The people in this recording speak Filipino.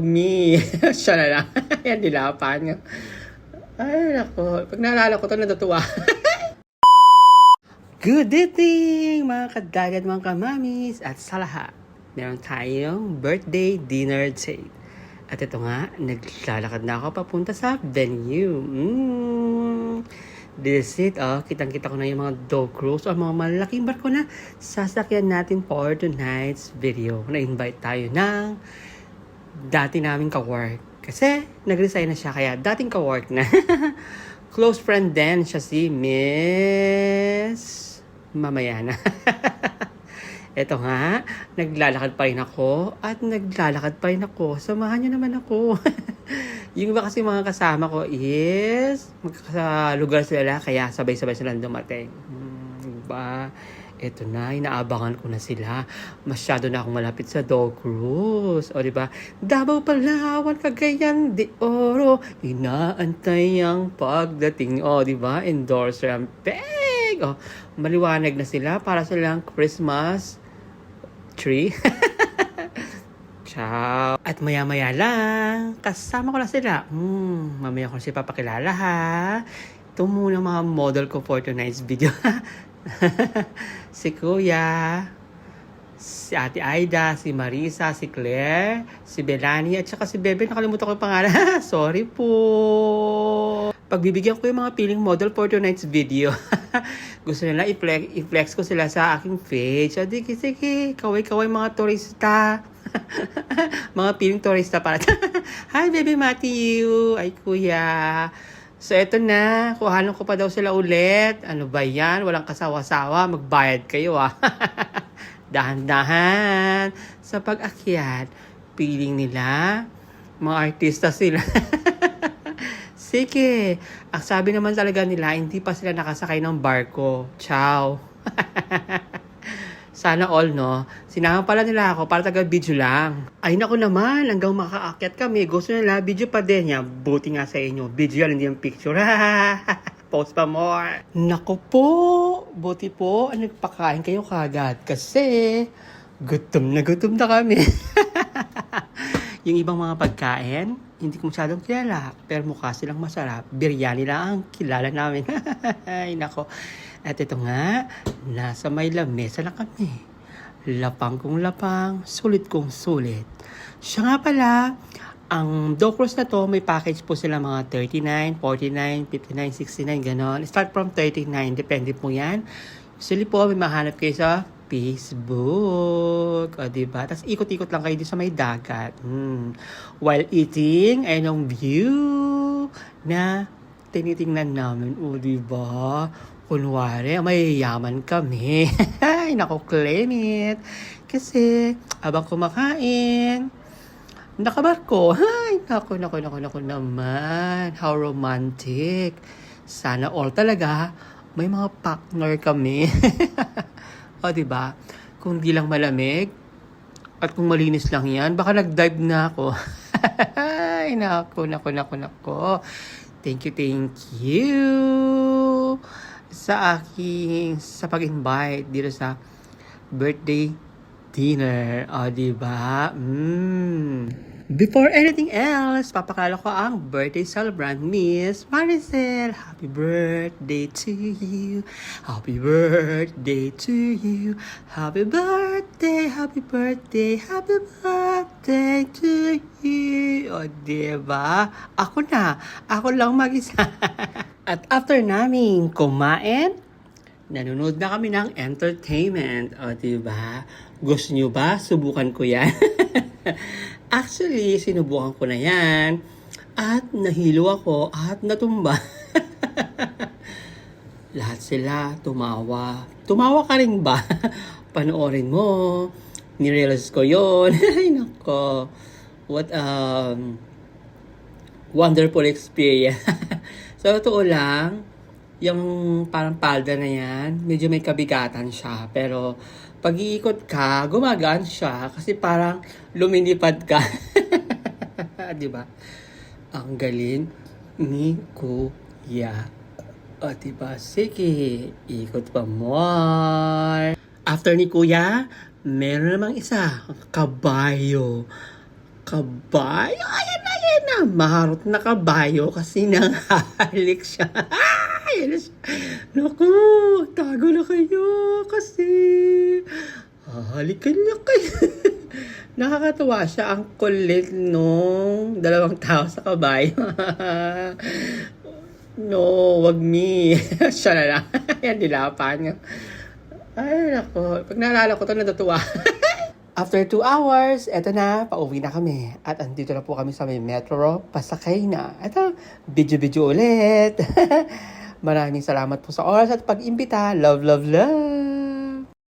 Me. Siya na lang. Yan, nilapan nga. Ay, nako. Pag naalala ko ito, natutuwa. Good evening, mga kadagat, mga kamamis. At sa lahat, meron tayong birthday dinner date. At ito nga, naglalakad na ako papunta sa venue. This is it, kitang-kita ko na yung mga dog cruise o mga malaking barko na sasakyan natin for tonight's video. Na-invite tayo ng dati naming ka-work. Kasi nag-resign na siya, kaya dating ka-work na. Close friend din siya si Miss mamaya na. Eto nga, naglalakad pa rin ako at naglalakad pa rin ako. Samahan niyo naman ako. Yung iba kasi mga kasama ko is sa lugar sila kaya sabay-sabay silang dumating. Diba? Eto na, inaabangan ko na sila. Masyado na akong malapit sa dog cruise. O diba? Davao Palawan, Cagayan de Oro. Inaantay ang pagdating. O diba? Endorser ang peg. O, maliwanag na sila para silang Christmas tree. Ciao. At maya-maya lang, kasama ko na sila. Mamaya ko na sila papakilala ha. Ito muna mga model ko for tonight's video. Si Kuya, si Ate Aida, si Marisa, si Claire, si Belani, at saka si Bebe. Nakalimutan ko yung pangalan. Sorry po. Pagbibigyan ko yung mga piling model for tonight's video. Gusto nila i-flex ko sila sa aking page. Sige, kaway-kaway mga turista. Mga piling turista para. Hi, Baby Matthew. Ay, Kuya. So, eto na. Kuhanan ko pa daw sila ulit. Ano ba yan? Walang kasawa-sawa. Magbayad kayo, Dahan-dahan. Sa pag-akyat, piling nila, mga artista sila. Sige. Ang sabi naman talaga nila, hindi pa sila nakasakay ng barko. Ciao. Sana all, no? Sinama pala nila ako para taga-video lang. Ay, naku naman. Hanggang makaakyat kami. Gusto nila, video pa din yan. Buti nga sa inyo. Video yan, hindi yung picture. Post pa more. Naku po. Buti po. Nagpakain kayo kagad. Kasi, gutom na kami. Yung ibang mga pagkain, hindi ko masyadong kilala. Pero mukha silang masarap. Biryani lang ang kilala namin. Ay, nako. At ito nga, nasa may lamesa na kami. Lapang kong lapang, sulit kong sulit. Siya nga pala, ang dog cruise na to, may package po sila mga 39, 49, 59, 69, ganon. Start from 39, depende po yan. Usually po, may mahanap kayo sa Facebook. O, diba? Tapos ikot-ikot lang kayo din sa may dagat. While eating, ayun ang view na tinitingnan namin. O, diba? Kunwari, mayayaman kami. Ay, naku, claim it. Kasi, abang kumakain, nakabarko. Ay, naku naman. How romantic. Sana all talaga, may mga partner kami. O, diba? Kung di lang malamig, at kung malinis lang yan, baka nag-dive na ako. Ay, naku. Thank you. Sa pag-invite dito sa birthday dinner. O, diba? Before anything else, papakala ko ang birthday celebrant, Miss Maricel. Happy birthday to you. Happy birthday to you. Happy birthday, happy birthday, happy birthday to you. O, diba? Ako lang mag-isa. At after namin kumain, nanonood na kami ng entertainment. O, diba? Gusto nyo ba? Subukan ko yan. Actually, sinubukan ko na yan. At nahilo ako at natumba. Lahat sila tumawa. Tumawa ka rin ba? Panoorin mo. Nirealize ko yon. Ay, nako. What wonderful experience. So, totoo lang, yung parang palda na yan, medyo may kabigatan siya. Pero, pag iikot ka, gumagaan siya. Kasi parang lumilipad ka. Diba? Ang galing ni Kuya. O, diba? Sige, ikot pa more. After ni Kuya, meron namang isa, kabayo. kabayo. Ayan na. Maharot na kabayo kasi nanghalik siya. Ayan na siya. Naku, tago na kayo kasi halikan niya kayo. Nakakatuwa siya. Ang kulit nung dalawang tao sa kabayo. No, wag me. Siya na lang. Yan, dilapan niya. Ay, naku. Pag naalala ko ito, natutuwa. After 2 hours, eto na, pauwi na kami. At andito na po kami sa may metro, pasakay na. Eto, video ulit. Maraming salamat po sa oras at pag-imbita. Love, love, love.